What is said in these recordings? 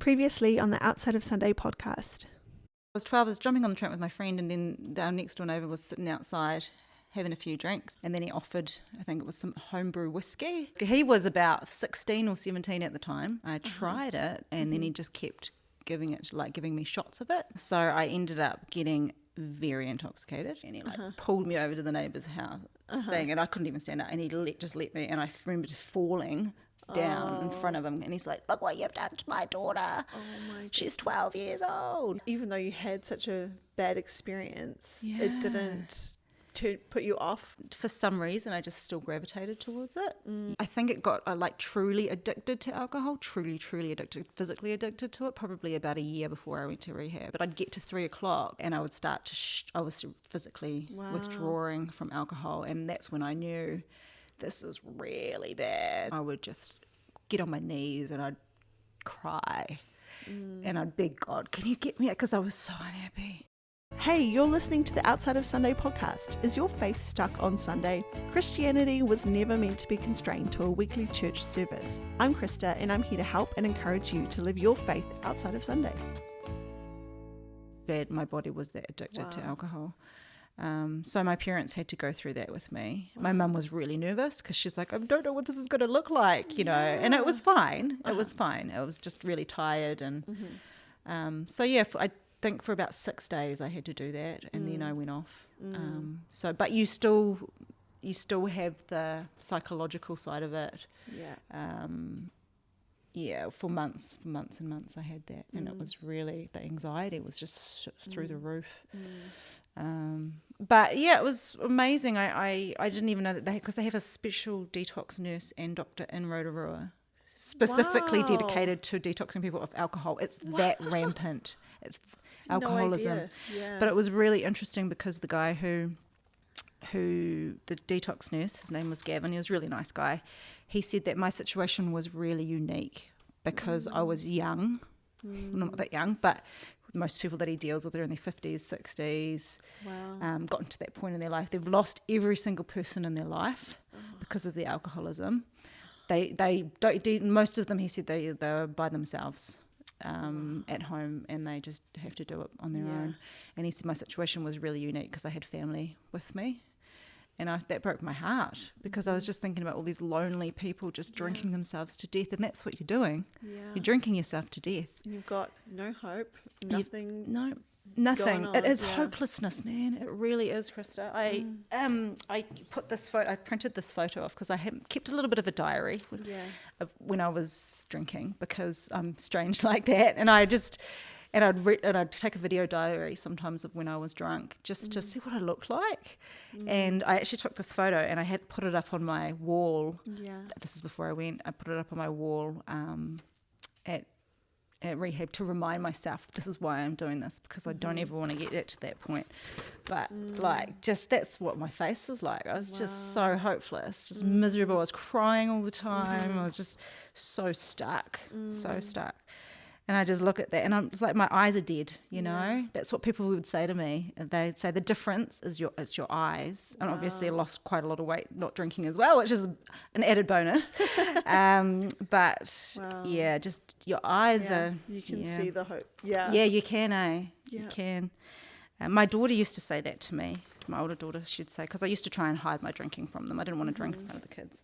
Previously on the Outside of Sunday podcast. I was 12, I was jumping on the train with my friend, and then our next door neighbour was sitting outside having a few drinks, and then he offered, I think it was some homebrew whiskey. He was about 16 or 17 at the time. I tried it, and then he just kept giving me shots of it. So I ended up getting very intoxicated, and he pulled me over to the neighbour's house thing, and I couldn't even stand up, and he just let me, and I remember just falling down in front of him, and he's like, "Look what you've done to my daughter. Oh my God. She's 12 years old." Even though you had such a bad experience, it didn't put you off? For some reason, I just still gravitated towards it. I think it got truly addicted to alcohol, truly addicted, physically addicted to it, probably about a year before I went to rehab. But I'd get to 3 o'clock and I would start to, I was physically withdrawing from alcohol, and that's when I knew this is really bad. I would just get on my knees and I'd cry and I'd beg God, can you get me out? Because I was so unhappy. Hey, you're listening to the Outside of Sunday podcast. Is your faith stuck on Sunday? Christianity was never meant to be constrained to a weekly church service. I'm Krista, and I'm here to help and encourage you to live your faith outside of Sunday. Bad, my body was that addicted to alcohol. So my parents had to go through that with me. My mum was really nervous because she's like, I don't know what this is going to look like, you know, and it was fine. It was fine. I was just really tired. And I think for about 6 days I had to do that, and then I went off. But you still have the psychological side of it. For months and months I had that, and it was really, the anxiety was just through the roof. It was amazing. I didn't even know that because they have a special detox nurse and doctor in Rotorua specifically dedicated to detoxing people of alcohol. It's that rampant. It's alcoholism. No idea. Yeah. But it was really interesting because the guy who the detox nurse, his name was Gavin, he was a really nice guy. He said that my situation was really unique because I was young, not that young, but most people that he deals with are in their 50s, 60s, gotten to that point in their life. They've lost every single person in their life because of the alcoholism. They don't, most of them, he said, they're by themselves at home, and they just have to do it on their own. And he said my situation was really unique because I had family with me, and that broke my heart because I was just thinking about all these lonely people just drinking themselves to death, and that's what you're doing. You're drinking yourself to death. And you've got no hope, nothing. Nothing. On. It is hopelessness, man. It really is, Krista. I put this photo. I printed this photo off because I kept a little bit of a diary when I was drinking, because I'm strange like that, and I'd take a video diary sometimes of when I was drunk just to see what I looked like. And I actually took this photo and I had put it up on my wall. This is before I went. I put it up on my wall at rehab to remind myself this is why I'm doing this, because I don't ever want to get it to that point. But that's what my face was like. I was just so hopeless, just miserable. I was crying all the time. I was just so stuck. And I just look at that, and I'm just like, my eyes are dead, you know? That's what people would say to me. They'd say the difference is your eyes. And obviously I lost quite a lot of weight not drinking as well, which is an added bonus. Just your eyes are... You can see the hope. Yeah, you can, You can. My daughter used to say that to me. My older daughter, she'd say, because I used to try and hide my drinking from them. I didn't want to drink in front of the kids.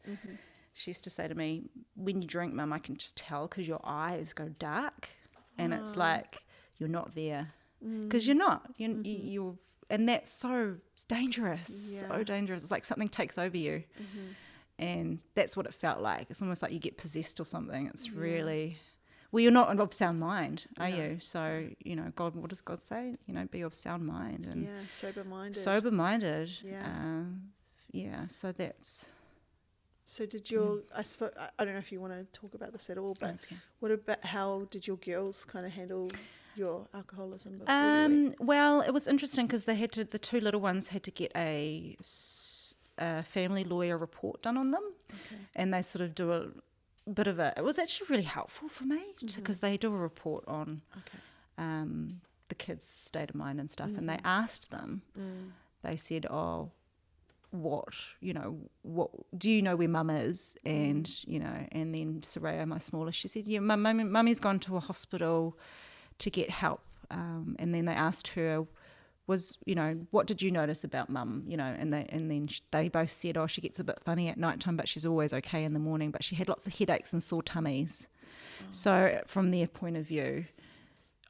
She used to say to me, when you drink, Mum, I can just tell because your eyes go dark, and it's like you're not there, because you're not. You're, and that's so dangerous, so dangerous. It's like something takes over you, and that's what it felt like. It's almost like you get possessed or something. It's really... Well, you're not of sound mind, are you? So, you know, God, what does God say? You know, be of sound mind. And sober-minded. Sober-minded. So that's... So did your, I don't know if you want to talk about this at all, but how did your girls kind of handle your alcoholism before you went? Well, it was interesting because the 2 little ones had to get a family lawyer report done on them. And they sort of do a bit of it was actually really helpful for me because they do a report on the kids' state of mind and stuff. And they asked them, they said, what do you know where mum is? And and then Soraya, my smallest, she said, yeah, mummy's gone to a hospital to get help, and then they asked her, what did you notice about mum? And then they both said, she gets a bit funny at nighttime, but she's always okay in the morning, but she had lots of headaches and sore tummies. So from their point of view,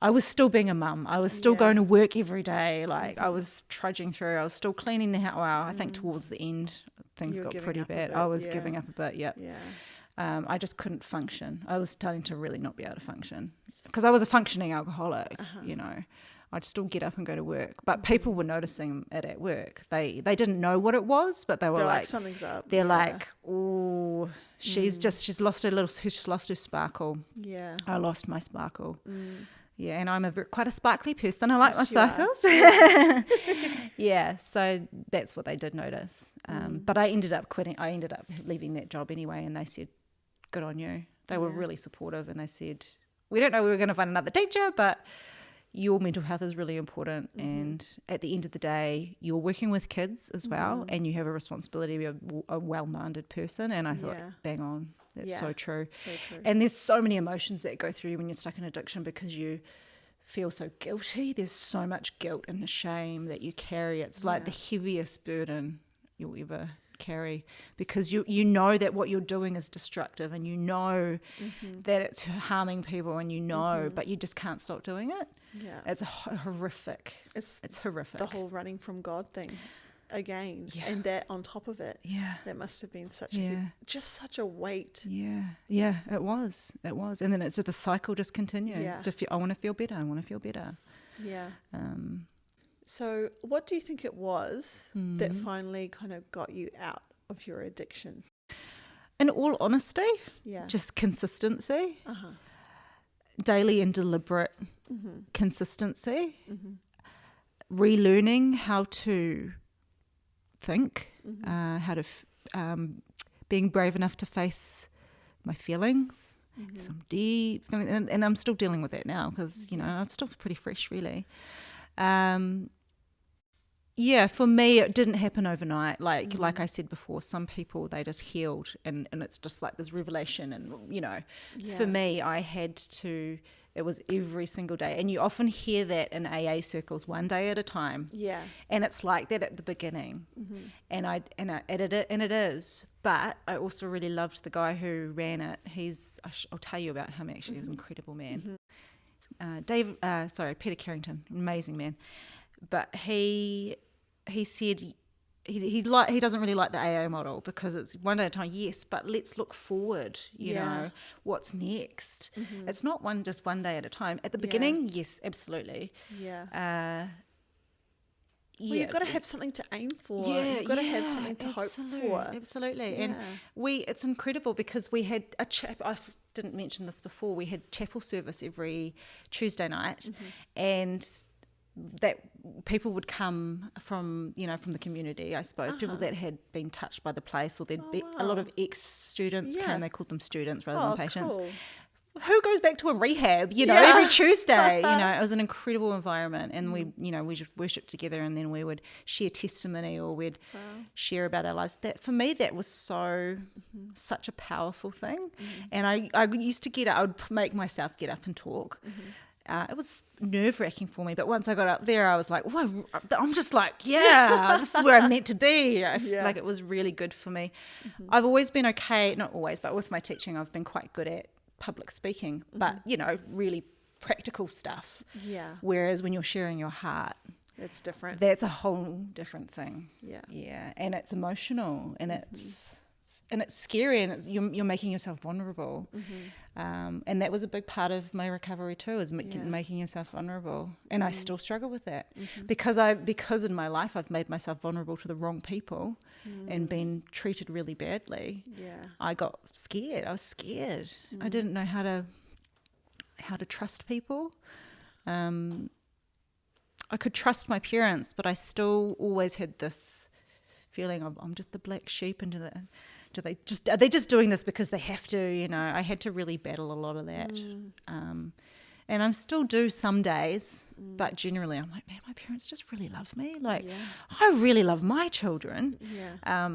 I was still being a mum. I was still going to work every day. Like I was trudging through. I was still cleaning the house. Well, I think towards the end, things got pretty bad. I was giving up a bit, yeah. I just couldn't function. I was starting to really not be able to function because I was a functioning alcoholic, I'd still get up and go to work. But people were noticing it at work. They didn't know what it was, but they were like something's up. They're like, oh, she's lost her sparkle. Yeah. I lost my sparkle. Yeah, and I'm quite a sparkly person. I like my sparkles. Yeah, so that's what they did notice. But I ended up quitting. I ended up leaving that job anyway, and they said, good on you. They were really supportive, and they said, we don't know we were going to find another teacher, but your mental health is really important. And at the end of the day, you're working with kids as well, and you have a responsibility to be a well-minded person. And I thought, bang on. That's so true. So true. And there's so many emotions that go through you when you're stuck in addiction because you feel so guilty. There's so much guilt and shame that you carry. It's like the heaviest burden you'll ever carry because you know that what you're doing is destructive and you know that it's harming people and but you just can't stop doing it. Yeah. It's horrific. It's horrific. The whole running from God thing. Again, and that on top of it, that must have been such a weight. It was, and then the cycle just continues. I want to feel better. So what do you think it was that finally kind of got you out of your addiction? In all honesty, just consistency, daily and deliberate consistency, relearning how to think, how to being brave enough to face my feelings, some deep feelings, and I'm still dealing with that now because I'm still pretty fresh, really. For me, it didn't happen overnight. Like I said before, some people they just healed, and it's just like this revelation, and for me, I had to. It was every single day. And you often hear that in AA circles, one day at a time. Yeah. And it's like that at the beginning. And I edited it, and it is. But I also really loved the guy who ran it. I'll tell you about him actually. He's an incredible man. Peter Carrington, amazing man. But he said he doesn't really like the AA model because it's one day at a time, yes, but let's look forward, you know, what's next. It's not just one day at a time. At the beginning, yes, absolutely. Well, you've got to have something to aim for. You've got to have something to hope for. Absolutely. And it's incredible because we had I didn't mention this before, we had chapel service every Tuesday night, and that people would come from the community, I suppose, people that had been touched by the place, or there'd be a lot of ex-students came. They called them students rather than patients. Cool. Who goes back to a rehab, every Tuesday? It was an incredible environment, and we just worshipped together, and then we would share testimony, or we'd share about our lives. That for me, that was such a powerful thing. And I used to get up, I would make myself get up and talk. It was nerve-wracking for me, but once I got up there, I was like, whoa, I'm just like, this is where I'm meant to be. Like, it was really good for me. I've always been okay, not always, but with my teaching, I've been quite good at public speaking, but, really practical stuff. Yeah. Whereas when you're sharing your heart, it's different. That's a whole different thing. Yeah. Yeah. And it's emotional, and it's scary, and you're making yourself vulnerable. And that was a big part of my recovery too, is making yourself vulnerable. And I still struggle with that because in my life I've made myself vulnerable to the wrong people and been treated really badly. Yeah. I got scared. I was scared. I didn't know how to trust people. I could trust my parents, but I still always had this feeling of I'm just the black sheep, and are they just doing this because they have to? I had to really battle a lot of that. And I still do some days, but generally I'm like, man, my parents just really love me. Like, I really love my children. Yeah.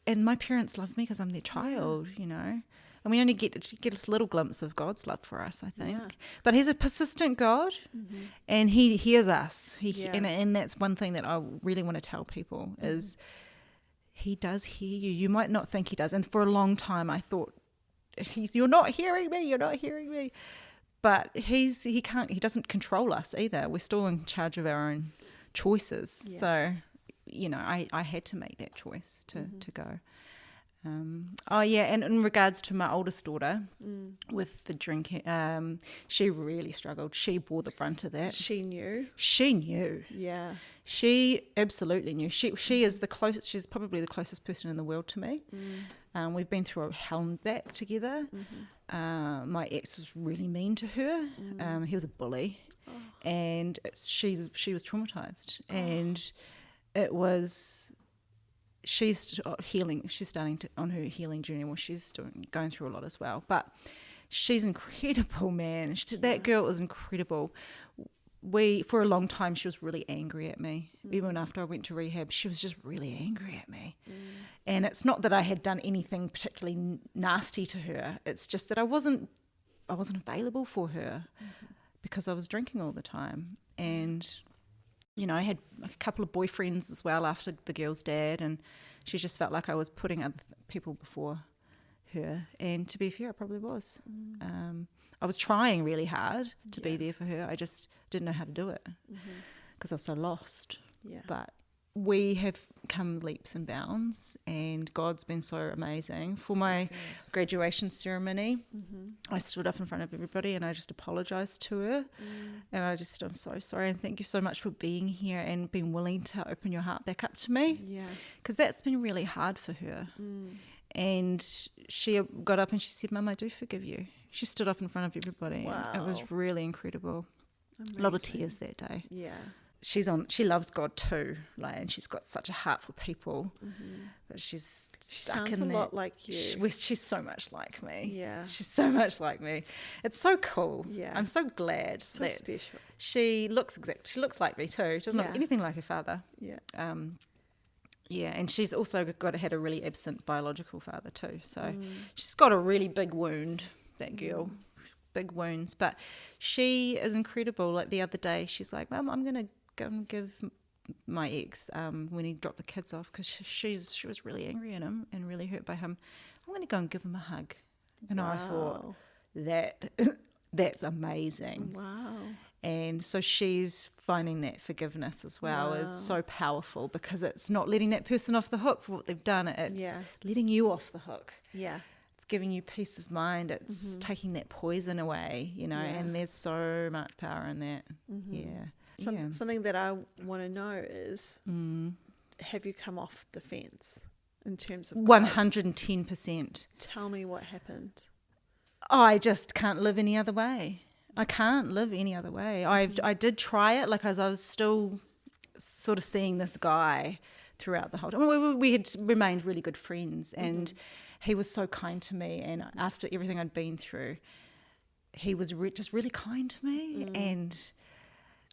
And my parents love me because I'm their child, you know. And we only get a little glimpse of God's love for us, I think. Yeah. But he's a persistent God, and he hears us. And that's one thing that I really want to tell people is he does hear you. You might not think he does. And for a long time I thought, you're not hearing me. But he doesn't control us either. We're still in charge of our own choices. Yeah. So, you know, I had to make that choice to go. And in regards to my oldest daughter with the drinking, she really struggled. She bore the brunt of that. She knew. Yeah. She absolutely knew. She is she's probably the closest person in the world to me. We've been through a hell and back together. My ex was really mean to her. He was a bully, and she was traumatized, and it was. She's healing. She's starting on her healing journey. Well, she's going through a lot as well. But she's incredible, man. That girl is incredible. For a long time, she was really angry at me. Even after I went to rehab, she was just really angry at me. And it's not that I had done anything particularly nasty to her. It's just that I wasn't available for her because I was drinking all the time. And you know, I had a couple of boyfriends as well after the girl's dad, and she just felt like I was putting other people before her. And to be fair, I probably was. I was trying really hard to be there for her. I just didn't know how to do it because I was so lost. Yeah. But we have come leaps and bounds, and God's been so amazing. For my graduation ceremony, I stood up in front of everybody and I just apologized to her. And I just said, I'm so sorry, and thank you so much for being here and being willing to open your heart back up to me. Yeah. Because that's been really hard for her. And she got up and she said, Mum, I do forgive you. She stood up in front of everybody. Wow. It was really incredible. Amazing. A lot of tears that day. Yeah. She loves God too, and she's got such a heart for people, but she's stuck sounds in a lot like you. She's so much like me. Yeah, she's so much like me. It's so cool. Yeah, I'm so glad. So special. She looks like me too. She doesn't look anything like her father. Yeah. Yeah, and she's also had a really absent biological father too. So she's got a really big wound. That girl. Big wounds, but she is incredible. Like the other day, she's like, Mum, I'm gonna go and give my ex when he dropped the kids off, because she was really angry at him and really hurt by him. I'm gonna go and give him a hug. And I thought that's amazing. Wow. And so she's finding that forgiveness as well is so powerful, because it's not letting that person off the hook for what they've done. It's letting you off the hook. Yeah. Giving you peace of mind. It's taking that poison away, you know, and there's so much power in that. Something that I want to know is, have you come off the fence in terms of God? 110%. Tell me what happened. I just can't live any other way. I can't live any other way. I did try it, like, as I was still sort of seeing this guy throughout the whole time. We had remained really good friends, and he was so kind to me, and after everything I'd been through, he was just really kind to me, and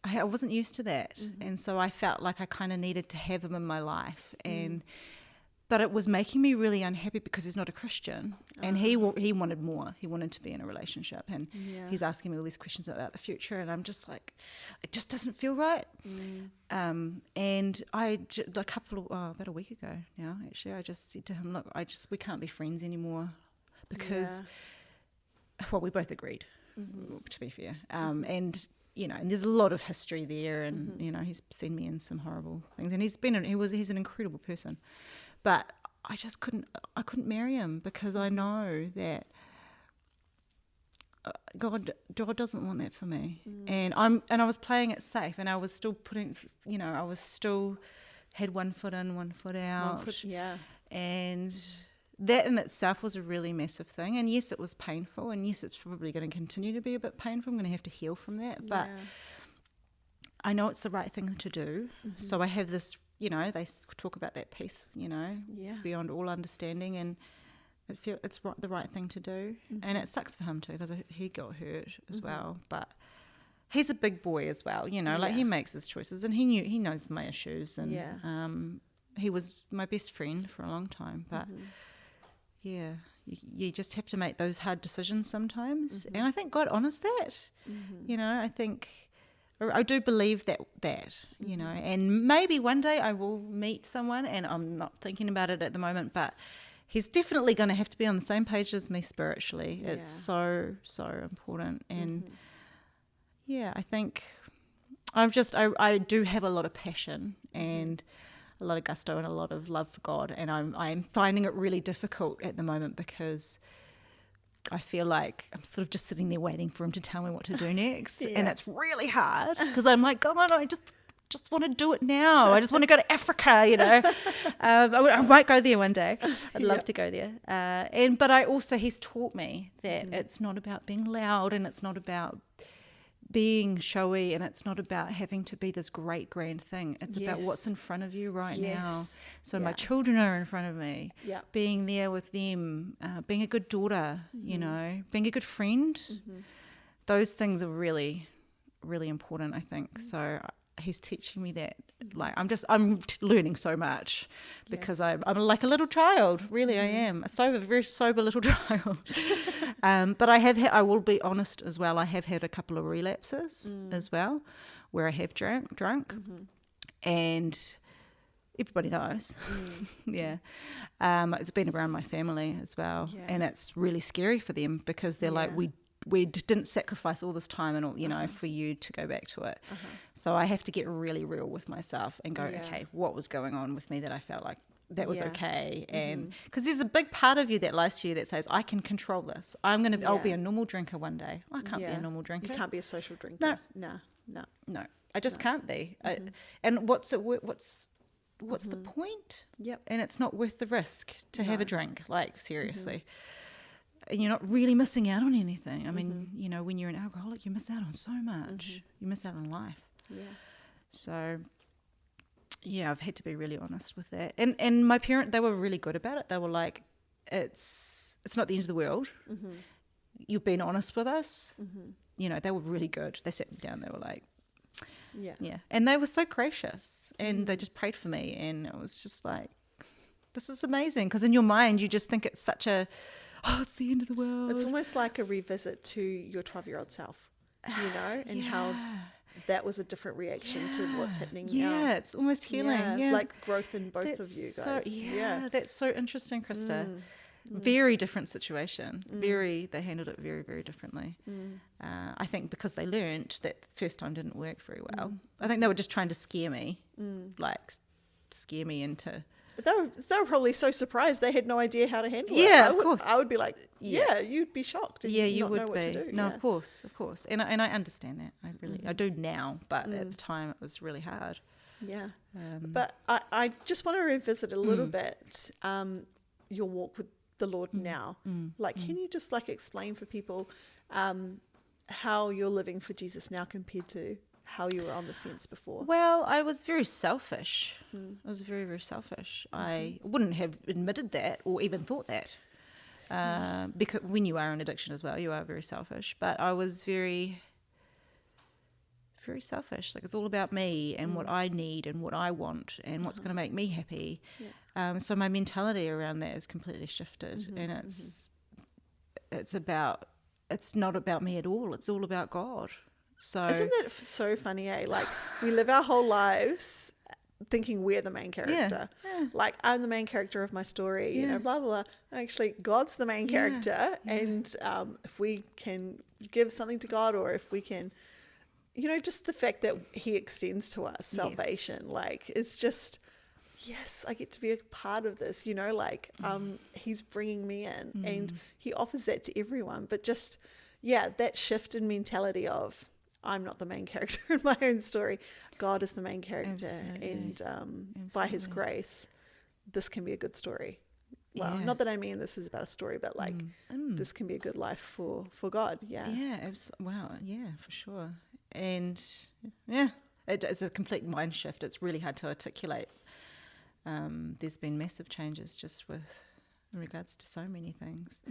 I wasn't used to that, and so I felt like I kind of needed to have him in my life, but it was making me really unhappy because he's not a Christian, and he wanted more. He wanted to be in a relationship, and he's asking me all these questions about the future, and I'm just like, it just doesn't feel right. And about a week ago now, actually, I just said to him, look, we can't be friends anymore, because we both agreed, to be fair, and you know, and there's a lot of history there, and you know, he's seen me in some horrible things, and he's an incredible person. But I couldn't marry him, because I know that God doesn't want that for me. And I was playing it safe, and I was still had one foot in, one foot out. And that in itself was a really massive thing. And yes, it was painful, and yes, it's probably going to continue to be a bit painful. I'm going to have to heal from that. But I know it's the right thing to do. So I have this, you know, they talk about that peace, you know, beyond all understanding, and it's the right thing to do. And it sucks for him too, because he got hurt as well. But he's a big boy as well, you know, like he makes his choices, and he knows my issues, and he was my best friend for a long time, but you just have to make those hard decisions sometimes, and I think God honors that. You know, I do believe that you know, and maybe one day I will meet someone, and I'm not thinking about it at the moment, but he's definitely going to have to be on the same page as me spiritually. It's so important, and I think I do have a lot of passion and a lot of gusto and a lot of love for God, and I'm finding it really difficult at the moment because I feel like I'm sort of just sitting there waiting for him to tell me what to do next, and it's really hard because I'm like, God, I just want to do it now. I just want to go to Africa, you know. I might go there one day. I'd love to go there. But he's taught me that it's not about being loud, and it's not about being showy, and it's not about having to be this great grand thing. It's about what's in front of you right now. So my children are in front of me, being there with them, being a good daughter, you know, being a good friend. Those things are really, really important, I think. So he's teaching me that. Like I'm learning so much because I'm like a little child. Really, I am a very sober little child. But I will be honest as well. I have had a couple of relapses as well, where I have drunk, and everybody knows. It's been around my family as well, and it's really scary for them because they're like, we didn't sacrifice all this time and all, you know, for you to go back to it. So I have to get really real with myself and go, okay, what was going on with me that I felt like that was okay? And because there's a big part of you that lies to you that says, I can control this. I'll be a normal drinker one day. I can't be a normal drinker. You can't be a social drinker. No. I just can't be. And what's the point? And it's not worth the risk to have a drink, like seriously. And you're not really missing out on anything. I mean, you know, when you're an alcoholic, you miss out on so much. You miss out on life. So, I've had to be really honest with that. And my parents, they were really good about it. They were like, it's not the end of the world. You've been honest with us. You know, they were really good. They sat me down. They were like, and they were so gracious, and they just prayed for me, and it was just like, this is amazing, because in your mind you just think it's such a it's the end of the world. It's almost like a revisit to your 12-year-old self, you know, and how that was a different reaction to what's happening now. Yeah, it's almost healing. Like growth in both of you guys. That's so interesting, Krista. Very different situation. They handled it very, very differently. I think because they learned that the first time didn't work very well. I think they were just trying to scare me, scare me into... They were probably so surprised they had no idea how to handle it. Yeah, of course. I would be like, you'd be shocked. And you not would know be. What to do. No, of course. And I understand that. I do now, but at the time it was really hard. Yeah. But I just want to revisit a little bit your walk with the Lord now. Like, can you just explain for people how you're living for Jesus now compared to how you were on the fence before? Well, I was very selfish. I was very, very selfish. I wouldn't have admitted that or even thought that. Because when you are in addiction as well, you are very selfish. But I was very, very selfish. Like, it's all about me and what I need and what I want and what's going to make me happy. So my mentality around that is completely shifted, and it's not about me at all. It's all about God. So isn't that so funny, eh? Like, we live our whole lives thinking we're the main character. Like, I'm the main character of my story, you know, blah, blah, blah. Actually, God's the main character. And if we can give something to God, or if we can, you know, just the fact that he extends to us salvation, like, it's just, yes, I get to be a part of this, you know, like, he's bringing me in and he offers that to everyone. But just, that shift in mentality of, I'm not the main character in my own story. God is the main character. Absolutely. And by his grace, this can be a good story. Well, not that I mean this is about a story, but like this can be a good life for God. Yeah. Yeah. Wow. Yeah, for sure. And it's a complete mind shift. It's really hard to articulate. There's been massive changes just in regards to so many things.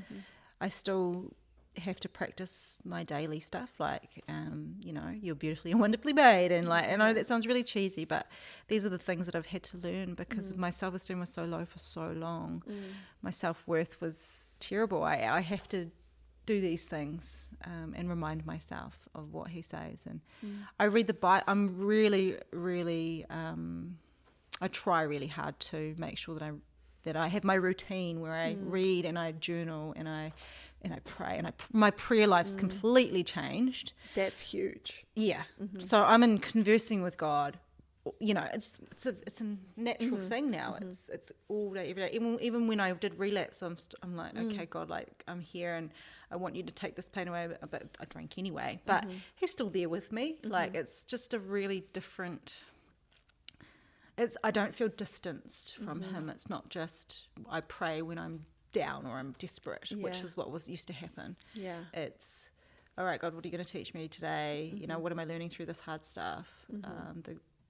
I still have to practice my daily stuff, like, you're beautifully and wonderfully made, and like, I know that sounds really cheesy, but these are the things that I've had to learn because my self-esteem was so low for so long. My self-worth was terrible. I have to do these things and remind myself of what he says. And I read the Bible. I'm really, really, I try really hard to make sure that I have my routine where I read and I journal and I pray, and my prayer life's completely changed. That's huge. Yeah. So I'm in conversing with God. It's a natural thing now. It's all day, every day. Even when I did relapse, I'm like, okay, God, like, I'm here and I want you to take this pain away. But I drank anyway. But he's still there with me. Like, it's just a really different. I don't feel distanced from him. It's not just I pray when I'm down or I'm desperate, which is what used to happen. Yeah. It's, all right, God, what are you going to teach me today? What am I learning through this hard stuff?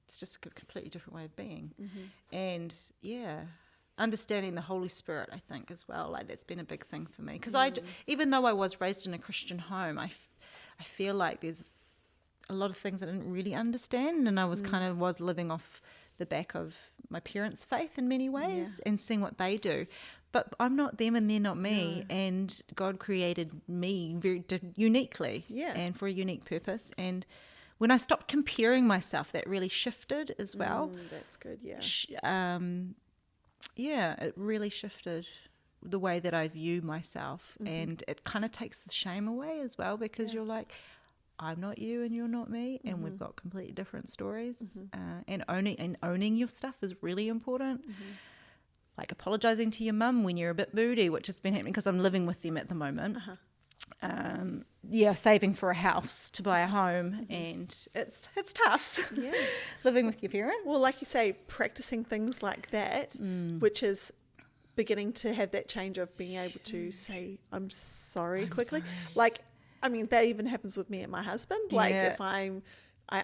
It's just a completely different way of being. And understanding the Holy Spirit, I think, as well, like, that's been a big thing for me. Because even though I was raised in a Christian home, I feel like there's a lot of things I didn't really understand, and I was was living off the back of my parents' faith in many ways and seeing what they do. But I'm not them and they're not me. No. And God created me very uniquely and for a unique purpose. And when I stopped comparing myself, that really shifted as well. That's good, it really shifted the way that I view myself. And it kind of takes the shame away as well, because you're like, I'm not you and you're not me, and we've got completely different stories. And owning your stuff is really important. Like apologizing to your mum when you're a bit moody, which has been happening because I'm living with them at the moment. Saving for a house to buy a home, and it's tough. Living with your parents. Well, like you say, practicing things like that, which is beginning to have that change of being able to say I'm sorry quickly. Sorry. Like, I mean, that even happens with me and my husband. Like, if I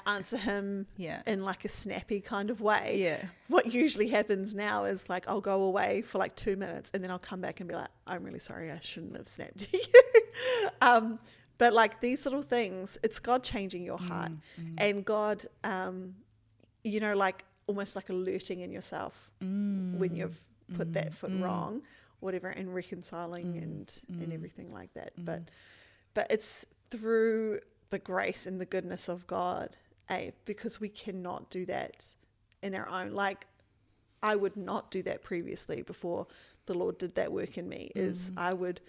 answer him in like a snappy kind of way. What usually happens now is like I'll go away for like 2 minutes and then I'll come back and be like, I'm really sorry, I shouldn't have snapped at you. But like these little things, it's God changing your heart and God, like almost like alerting in yourself when you've put that foot wrong, whatever, and reconciling and everything like that. But it's through the grace and the goodness of God, because we cannot do that in our own. Like, I would not do that previously before the Lord did that work in me. I would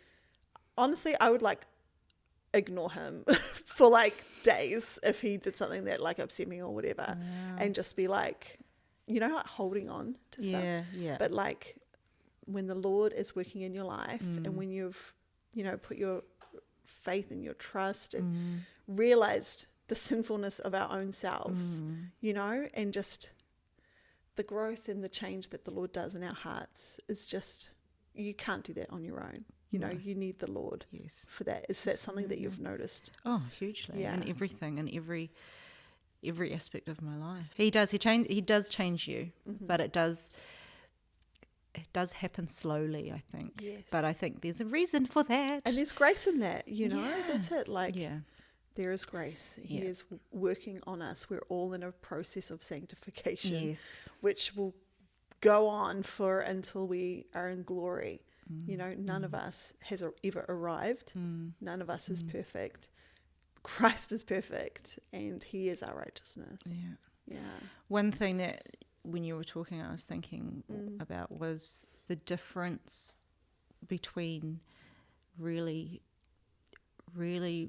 like ignore him for like days if he did something that like upset me or whatever, and just be like, like holding on to stuff. But like when the Lord is working in your life and when you've, put your faith and your trust and realized the sinfulness of our own selves, and just the growth and the change that the Lord does in our hearts is just, you can't do that on your own. You need the Lord for that. Is that something that you've noticed? Oh, hugely. And everything, and every aspect of my life. He does change you, but it does happen slowly, I think. Yes. But I think there's a reason for that. And there's grace in that, That's it. Like, there is grace. He is working on us. We're all in a process of sanctification, which will go on until we are in glory. None of us has ever arrived. None of us is perfect. Christ is perfect, and he is our righteousness. One thing that when you were talking I was thinking about was the difference between really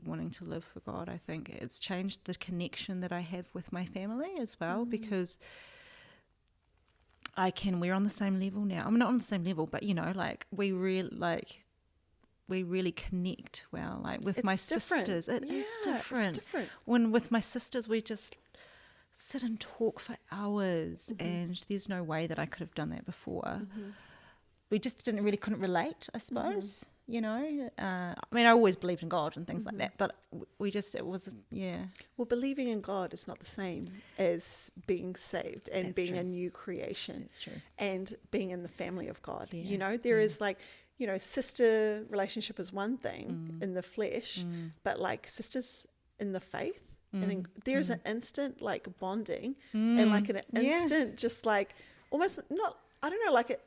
wanting to live for God. I think it's changed the connection that I have with my family as well, because we're on the same level now. I'm not on the same level, but like we really connect well. Like with my sisters, it is different. It's different. When with my sisters, we just sit and talk for hours, and there's no way that I could have done that before. We just couldn't relate, I suppose. I mean, I always believed in God and things like that, but it was. Well, believing in God is not the same as being saved and being a new creation. That's true. And being in the family of God. There is like, sister relationship is one thing in the flesh, but like sisters in the faith, and there's an instant like bonding and like an instant just like almost not, I don't know, like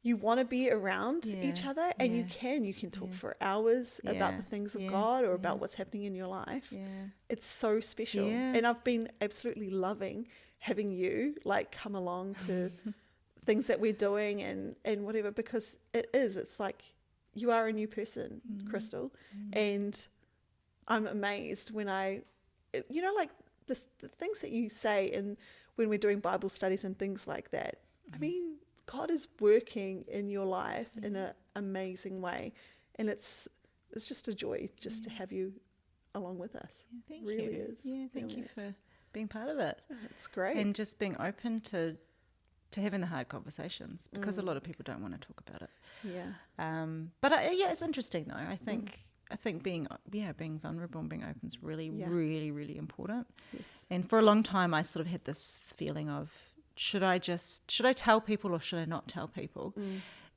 you want to be around each other, and you can talk for hours about the things of God or about what's happening in your life. It's so special. And I've been absolutely loving having you like come along to things that we're doing and whatever, because it's like you are a new person, Krystal. And I'm amazed when like the things that you say, and when we're doing Bible studies and things like that. I mean, God is working in your life in an amazing way, and it's just a joy just to have you along with us. Thank it really you. is. Yeah, thank you for being part of it. It's great. And just being open to having the hard conversations, because a lot of people don't want to talk about it. But it's interesting though. I think being vulnerable and being open is really, really, really important. Yes. And for a long time, I sort of had this feeling of, should I tell people or should I not tell people?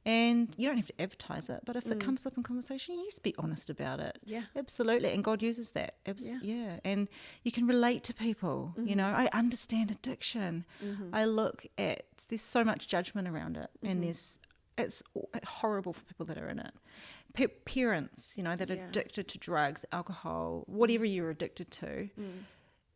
And you don't have to advertise it, but if it comes up in conversation, yes, be honest about it. Yeah. Absolutely. And God uses that. And you can relate to people. I understand addiction. I look at, there's so much judgment around it, and it's horrible for people that are in it. Parents, that are addicted to drugs, alcohol, whatever you're addicted to.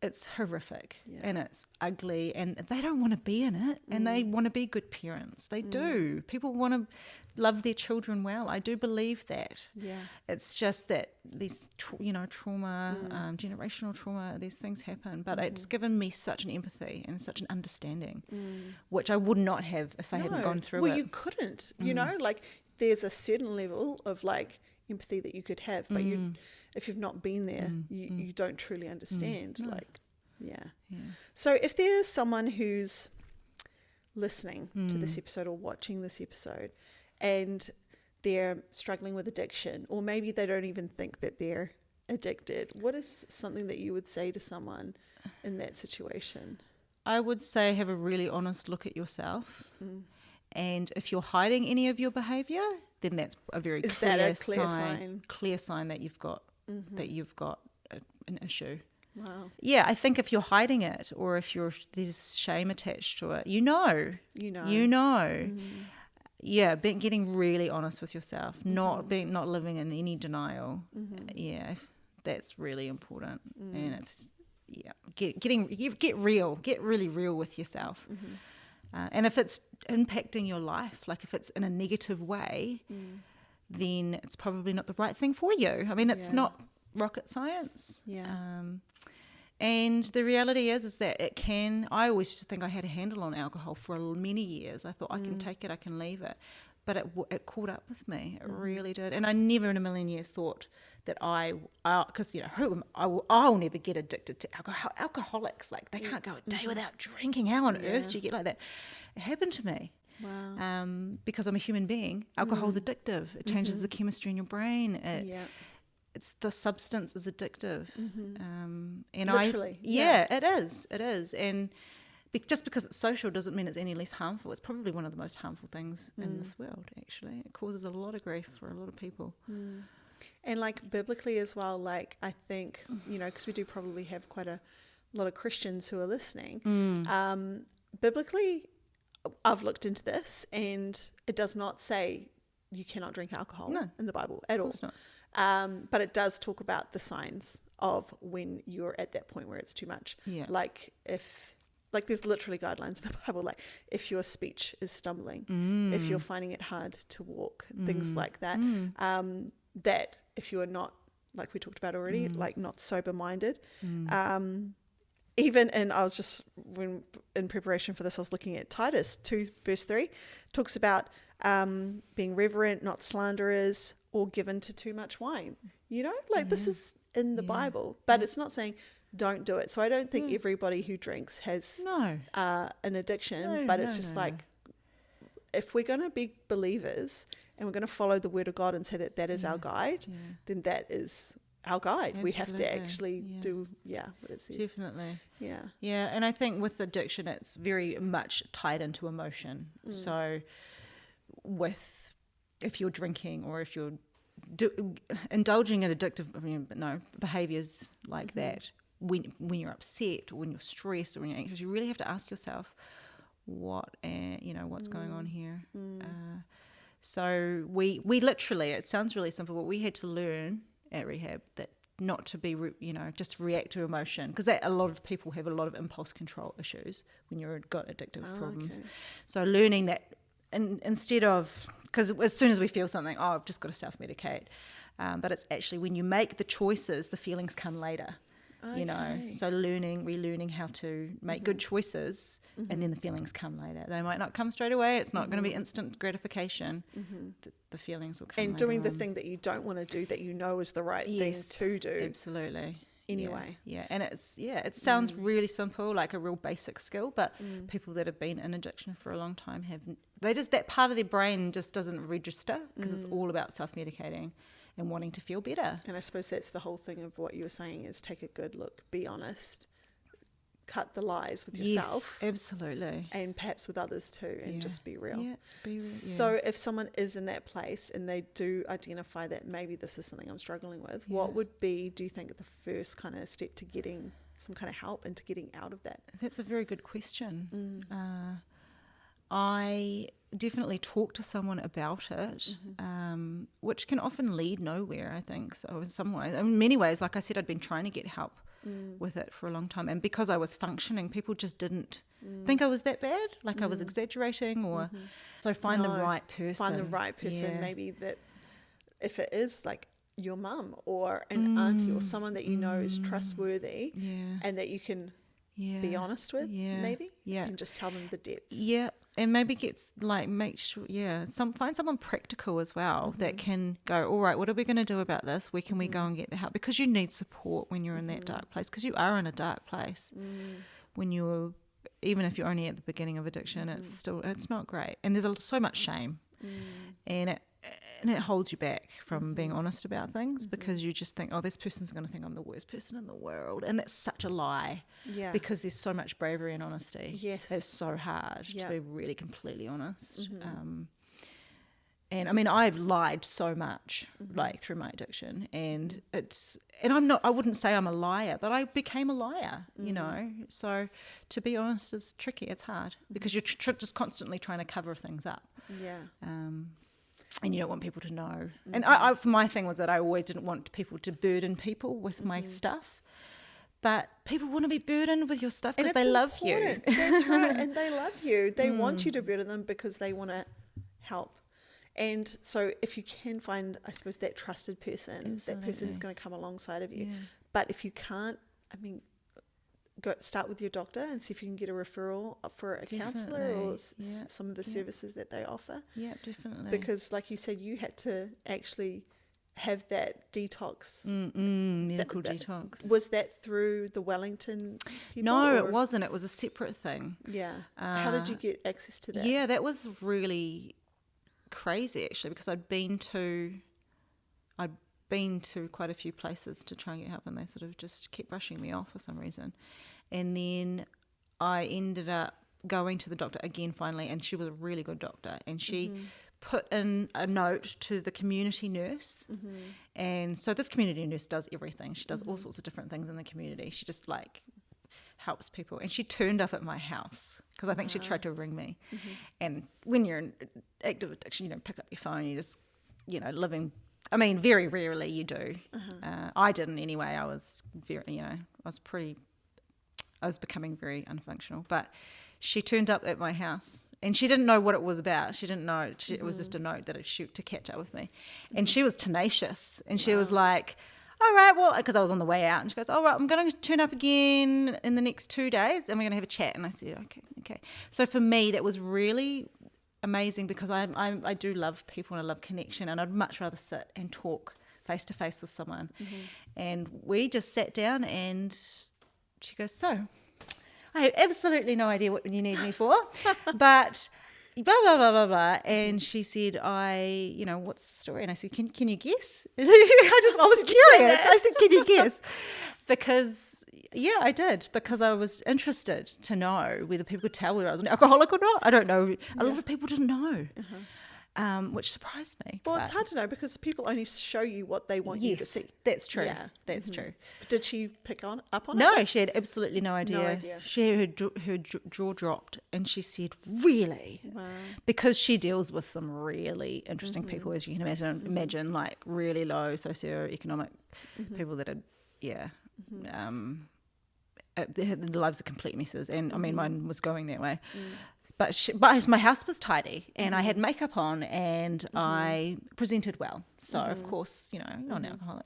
It's horrific and it's ugly, and they don't want to be in it, and they want to be good parents. They do. People want to love their children well. I do believe that. Yeah. It's just that these, trauma, generational trauma, these things happen. But it's given me such an empathy and such an understanding, which I would not have if I hadn't gone through it. Well, you couldn't. Like there's a certain level of like empathy that you could have, but if you've not been there, you don't truly understand. No. So if there's someone who's listening to this episode or watching this episode, and they're struggling with addiction, or maybe they don't even think that they're addicted, what is something that you would say to someone in that situation? I would say have a really honest look at yourself. And if you're hiding any of your behaviour, then that's a very clear sign that you've got an issue. Wow. Yeah, I think if you're hiding it, or if there's shame attached to it, you know. Yeah, getting really honest with yourself, not living in any denial. Yeah, that's really important, and it's get real, get really real with yourself. And if it's impacting your life, like if it's in a negative way, then it's probably not the right thing for you. I mean, it's not rocket science. And the reality is that it can. I always used to think I had a handle on alcohol for many years. I thought I can take it, I can leave it, but it caught up with me. It really did. And I never in a million years thought that because I'll never get addicted to alcohol. Alcoholics, like they can't go a day without drinking. How on earth do you get like that? It happened to me. Wow. Because I'm a human being. Alcohol's addictive. It changes the chemistry in your brain. It's the substance is addictive. And literally. It is. And just because it's social doesn't mean it's any less harmful. It's probably one of the most harmful things in this world, actually. It causes a lot of grief for a lot of people. And like biblically as well, like I think, because we do probably have quite a lot of Christians who are listening. Biblically, I've looked into this, and it does not say you cannot drink alcohol in the Bible at all. Of course not. But it does talk about the signs of when you're at that point where it's too much. Yeah. Like there's literally guidelines in the Bible, like if your speech is stumbling, if you're finding it hard to walk, things like that. That if you are not, like we talked about already, like not sober-minded. Even when in preparation for this, I was looking at Titus 2 verse 3, talks about being reverent, not slanderers, or given to too much wine. This is in the Bible, but it's not saying don't do it. So I don't think everybody who drinks has an addiction, but it's just if we're going to be believers and we're going to follow the word of God and say that is our guide, then that is our guide. Absolutely. We have to actually do what it says. Definitely. Yeah, and I think with addiction it's very much tied into emotion. So with if you're drinking or if you're indulging in addictive behaviors like that, when you're upset or when you're stressed or when you're anxious, you really have to ask yourself what's going on here. So we literally, it sounds really simple, but we had to learn at rehab that not to be just react to emotion, because a lot of people have a lot of impulse control issues when you've got addictive problems. Okay. So learning that instead of, because as soon as we feel something, I've just got to self-medicate, but it's actually when you make the choices, the feelings come later. Okay. So relearning how to make good choices, and then the feelings come later. They might not come straight away. It's not going to be instant gratification. The feelings will come later. And doing the thing that you don't want to do, that you know is the right thing to do. Absolutely. Anyway. Yeah. And it sounds really simple, like a real basic skill, but people that have been in addiction for a long time that part of their brain just doesn't register, because it's all about self-medicating and wanting to feel better. And I suppose that's the whole thing of what you were saying, is take a good look, be honest, cut the lies with yourself. Yes, absolutely. And perhaps with others too, and just be real. Yeah, be real. So if someone is in that place and they do identify that maybe this is something I'm struggling with, what would be, do you think, the first kind of step to getting some kind of help and to getting out of that? That's a very good question. I definitely talk to someone about it, which can often lead nowhere, I think. So in some ways, in many ways, like I said, I'd been trying to get help with it for a long time. And because I was functioning, people just didn't think I was that bad, like I was exaggerating or... So find the right person. Find the right person, maybe that if it is like your mum or an auntie or someone that you know is trustworthy and that you can be honest with, maybe, and just tell them the depth. And maybe find someone practical as well that can go, all right, what are we going to do about this? Where can we go and get the help? Because you need support when you're in that dark place, because you are in a dark place when you're, even if you're only at the beginning of addiction, it's not great. And there's so much shame and it holds you back from being honest about things, because you just think, oh, this person's going to think I'm the worst person in the world. And that's such a lie, because there's so much bravery and honesty. Yes. It's so hard to be really completely honest. And I mean, I've lied so much, like through my addiction, and I wouldn't say I'm a liar, but I became a liar, So to be honest is tricky. It's hard because you're just constantly trying to cover things up. And you don't want people to know. And my thing was that I always didn't want people to burden people with my stuff. But people want to be burdened with your stuff because they love you. That's right. And they love you. They want you to burden them because they want to help. And so if you can find, I suppose, that trusted person, that person is going to come alongside of you. Yeah. But if you can't, start with your doctor and see if you can get a referral for a counsellor or some of the services that they offer. Yeah, definitely. Because like you said, you had to actually have that detox. Medical detox. Was that through the Wellington people? No, it wasn't. It was a separate thing. Yeah. How did you get access to that? Yeah, that was really crazy actually, because I'd been to quite a few places to try and get help, and they sort of just kept brushing me off for some reason. And then I ended up going to the doctor again finally, and she was a really good doctor, and she put in a note to the community nurse. And so this community nurse does everything. She does all sorts of different things in the community. She just helps people. And she turned up at my house because I think she tried to ring me. And when you're in active addiction, you don't pick up your phone. You just, living... I mean, very rarely you do. I didn't anyway. I was I was becoming very unfunctional. But she turned up at my house, and she didn't know what it was about. She didn't know. It was just a note that to catch up with me. And she was tenacious, and she was like, all right, well, because I was on the way out, and she goes, all right, I'm going to turn up again in the next 2 days, and we're going to have a chat. And I said, okay. So for me, that was really amazing, because I do love people and I love connection, and I'd much rather sit and talk face to face with someone. And we just sat down, and she goes, so I have absolutely no idea what you need me for, but blah blah blah blah blah. And she said, what's the story? And I said, can you guess? I was curious. I said, can you guess? Because I did, because I was interested to know whether people could tell whether I was an alcoholic or not. I don't know. A lot of people didn't know. which surprised me. Well, it's hard to know because people only show you what they want you to see. That's true. Yeah. That's true. Did she pick up on it? No, she had absolutely no idea. No idea. Her jaw dropped and she said, really? Wow. Because she deals with some really interesting people, as you can imagine, like really low socioeconomic people that are, their lives are complete messes. And I mean, mine was going that way. But my house was tidy and I had makeup on and I presented well. So, of course, not an alcoholic.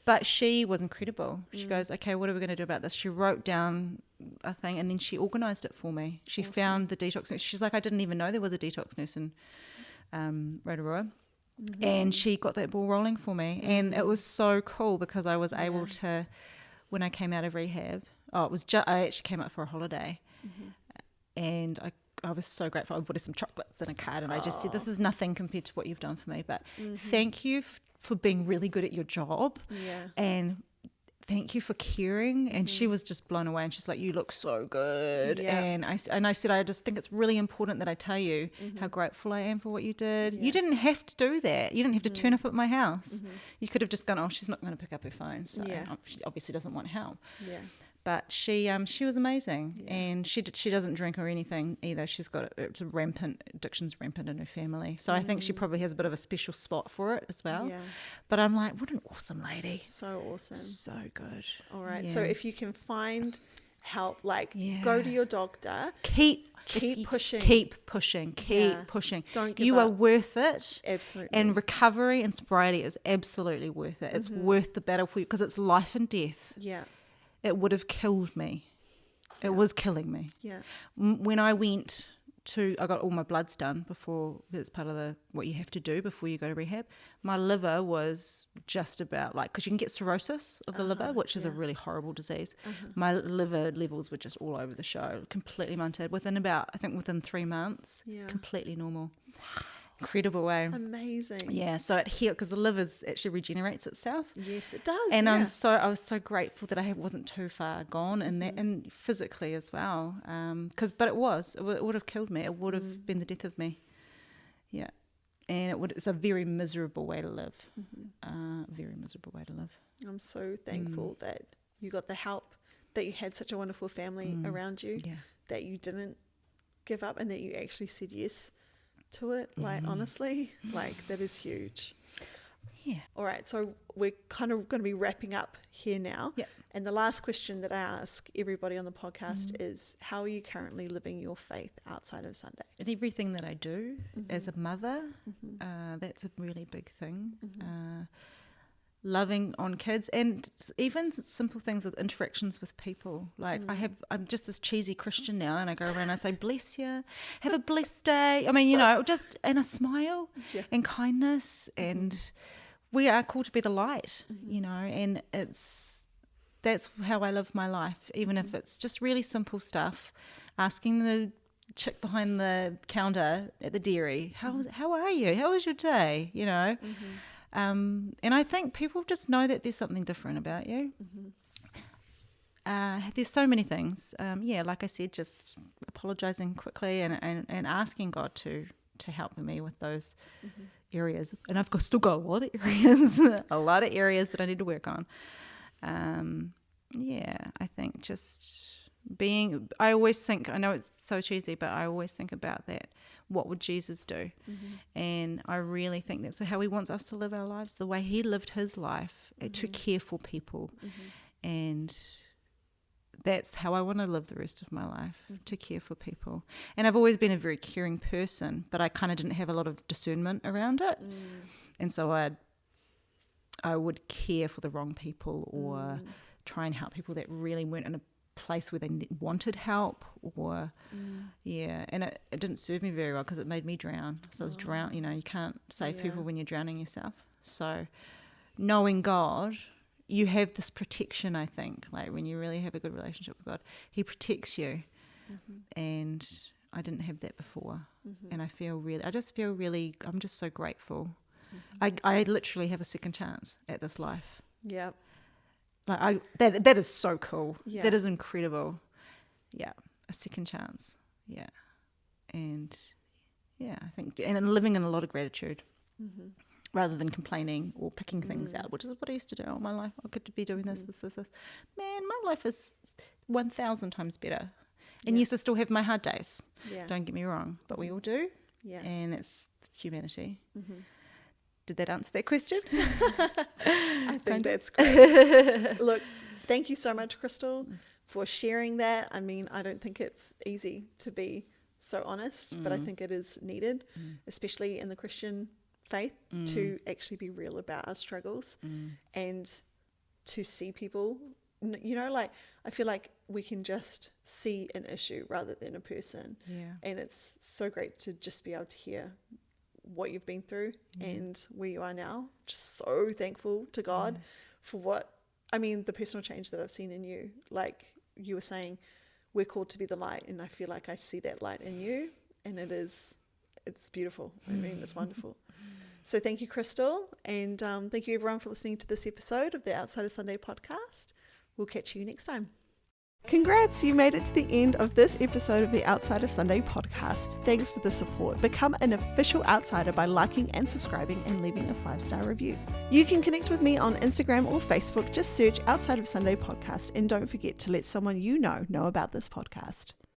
But she was incredible. She goes, okay, what are we going to do about this? She wrote down a thing and then she organised it for me. She found the detox nurse. She's like, I didn't even know there was a detox nurse in Rotorua. And she got that ball rolling for me. And it was so cool because I was able to, when I came out of rehab, I actually came out for a holiday and I was so grateful. I bought her some chocolates and a card and I just said, this is nothing compared to what you've done for me, but thank you for being really good at your job and thank you for caring. And she was just blown away and she's like, you look so good. And I said, I just think it's really important that I tell you how grateful I am for what you did. You didn't have to do that. You didn't have to turn up at my house. You could have just gone, oh, she's not going to pick up her phone. So she obviously doesn't want help. But she was amazing, and she doesn't drink or anything either. It's addiction's rampant in her family. So I think she probably has a bit of a special spot for it as well. Yeah. But I'm like, what an awesome lady. So awesome. So good. All right. Yeah. So if you can find help, go to your doctor. Keep pushing. Keep pushing. Don't give you up. are worth it. Absolutely. And recovery and sobriety is absolutely worth it. It's worth the battle for you because it's life and death. Yeah. It would have killed me. It was killing me. Yeah. When I went I got all my bloods done before, it's part of what you have to do before you go to rehab. My liver was just about because you can get cirrhosis of the liver, which is a really horrible disease. My liver levels were just all over the show, completely munted. Within 3 months, completely normal. Incredible way. Amazing. Yeah, so it healed because the liver actually regenerates itself. Yes, it does. And I was so grateful that I wasn't too far gone in that, and physically as well. But it would have killed me. It would have been the death of me. Yeah, and it's a very miserable way to live. Very miserable way to live. I'm so thankful that you got the help, that you had such a wonderful family around you, that you didn't give up, and that you actually said yes to it. Honestly, that is huge. Yeah. All right, so we're kind of going to be wrapping up here now. Yeah. And the last question that I ask everybody on the podcast is, how are you currently living your faith outside of Sunday? And everything that I do as a mother, that's a really big thing. Loving on kids, and even simple things with interactions with people. I'm just this cheesy Christian now, and I go around and I say, bless you, have a blessed day. I mean, just, and a smile and kindness, and we are called to be the light, and that's how I live my life, even if it's just really simple stuff. Asking the chick behind the counter at the dairy, how are you? How was your day? And I think people just know that there's something different about you. There's so many things. Like I said, just apologizing quickly and asking God to help me with those areas. And I've still got a lot of areas, that I need to work on. I think just I always think, I know it's so cheesy, but I always think about that. What would Jesus do? And I really think that's how he wants us to live our lives, the way he lived his life, to care for people. And that's how I want to live the rest of my life, to care for people. And I've always been a very caring person, but I kind of didn't have a lot of discernment around it. And so I would care for the wrong people, or try and help people that really weren't in a place where they wanted help, or and it didn't serve me very well because it made me drown. So I was drowned. You can't save people when you're drowning yourself. So knowing God, you have this protection. I think when you really have a good relationship with God, he protects you. And I didn't have that before. And I'm just so grateful. I literally have a second chance at this life. Yeah. That is so cool. Yeah. That is incredible. Yeah, a second chance. Yeah, and Yeah, I think, and living in a lot of gratitude. Rather than complaining or picking things out, which is what I used to do all my life. I could be doing this. Man, my life is 1,000 times better. And yes, I still have my hard days. Yeah. Don't get me wrong, but we all do. Yeah. And it's humanity. Did that answer that question? I think that's great. Look, thank you so much, Krystal, for sharing that. I mean, I don't think it's easy to be so honest, but I think it is needed, especially in the Christian faith, to actually be real about our struggles and to see people, you know, like I feel like we can just see an issue rather than a person. And it's so great to just be able to hear what you've been through and where you are now. Just so thankful to God for the personal change that I've seen in you. Like you were saying, we're called to be the light, and I feel like I see that light in you, and it's beautiful. I mean, it's wonderful. So thank you, Krystal, and thank you everyone for listening to this episode of the Outside of Sunday podcast. We'll catch you next time. Congrats, you made it to the end of this episode of the Outside of Sunday podcast. Thanks for the support. Become an official outsider by liking and subscribing and leaving a 5-star review. You can connect with me on Instagram or Facebook. Just search Outside of Sunday podcast, and don't forget to let someone you know about this podcast.